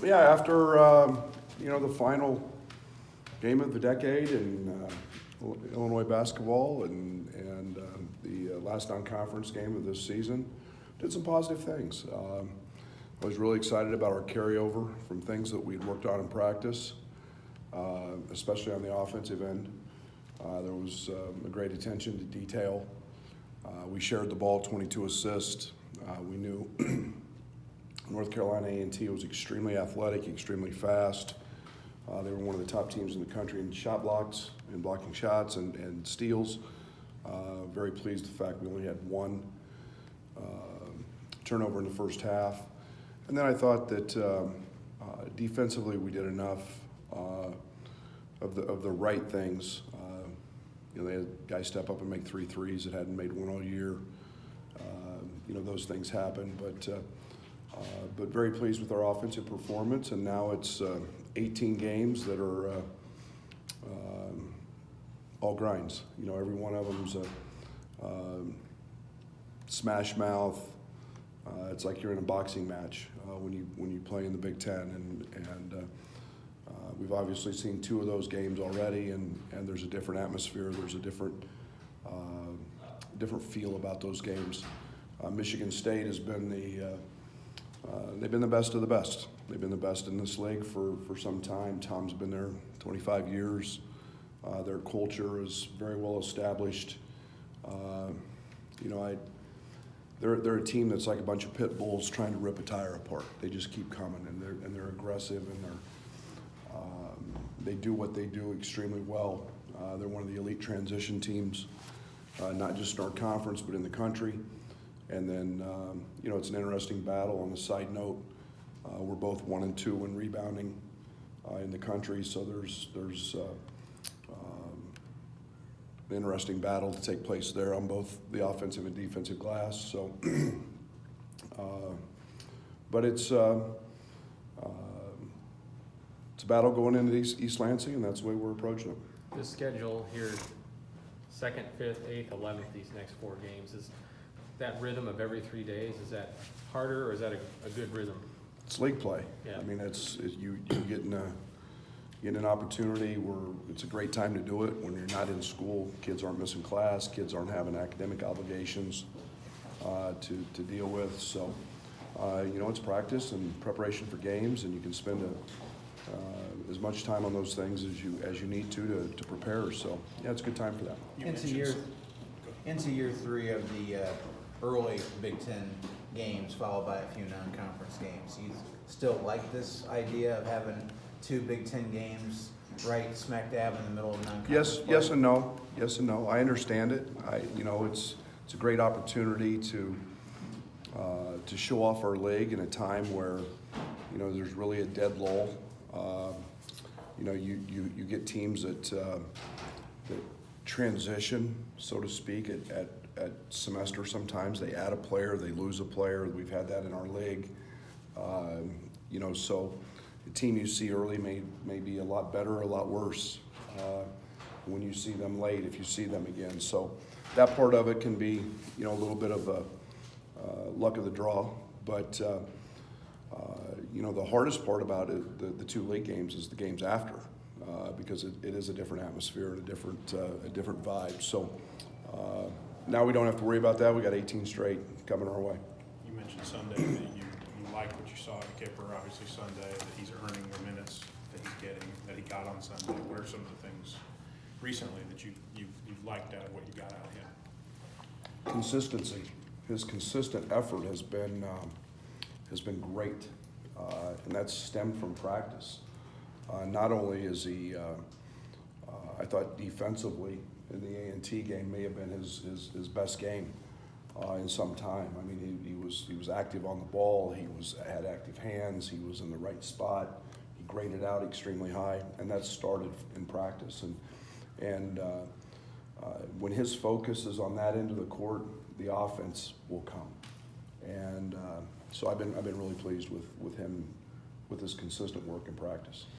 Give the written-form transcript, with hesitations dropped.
Yeah, after the final game of the decade in Illinois basketball and the last non-conference game of this season, did some positive things. I was really excited about our carryover from things that we'd worked on in practice, especially on the offensive end. There was a great attention to detail. We shared the ball, 22 assists. We knew North Carolina A&T was extremely athletic, extremely fast. They were one of the top teams in the country in shot blocks, in blocking shots and steals. Very pleased with the fact we only had one turnover in the first half. And then I thought that defensively we did enough of the right things. They had guys step up and make 3 threes that hadn't made one all year. Those things happen, but very pleased with our offensive performance. And now it's 18 games that are all grinds. Every one of them's a smash mouth. It's like you're in a boxing match when you play in the Big Ten, and we've obviously seen 2 of those games already, and there's a different atmosphere. There's a different feel about those games. Michigan State has been they've been the best of the best. They've been the best in this league for some time. Tom's been there 25 years. Their culture is very well established. They're a team that's like a bunch of pit bulls trying to rip a tire apart. They just keep coming, and they're aggressive, and they do what they do extremely well. They're one of the elite transition teams, not just in our conference but in the country. And then it's an interesting battle. On a side note, we're both 1 and 2 in rebounding in the country, so there's an interesting battle to take place there on both the offensive and defensive glass. So, but it's a battle going into East Lansing, and that's the way we're approaching it. The schedule here, 2nd, 5th, 8th, 11th, these next 4 games, is that rhythm of every 3 days, is that harder, or is that a good rhythm? It's league play. Yeah. I mean, you get an opportunity where it's a great time to do it when you're not in school. Kids aren't missing class. Kids aren't having academic obligations to deal with. So, it's practice and preparation for games, and you can spend as much time on those things as you need to prepare. So, yeah, it's a good time for that. Into year 3 of the early Big Ten games, followed by a few non-conference games. You still like this idea of having 2 Big Ten games right smack dab in the middle of non-conference play? Yes and no. Yes and no. I understand it. It's a great opportunity to show off our league in a time where there's really a dead lull. You get teams that transition, so to speak, at semester. Sometimes they add a player, they lose a player. We've had that in our league. So the team you see early may be a lot better or a lot worse when you see them late, if you see them again. So that part of it can be a little bit of a luck of the draw. But the hardest part about it, the 2 league games, is the games after, because it is a different atmosphere and a different vibe. So now we don't have to worry about that. We got 18 straight coming our way. You mentioned Sunday that you like what you saw at Kipper, obviously Sunday, that he's earning the minutes that he's getting, that he got on Sunday. What are some of the things recently that you've liked out of what you got out of him? Consistency. His consistent effort has been great, and that's stemmed from practice. Not only is he, I thought defensively in the A&T game may have been his best game in some time. I mean, he was active on the ball. He had active hands. He was in the right spot. He graded out extremely high, and that started in practice. And when his focus is on that end of the court, the offense will come. And so I've been really pleased with him, with his consistent work in practice.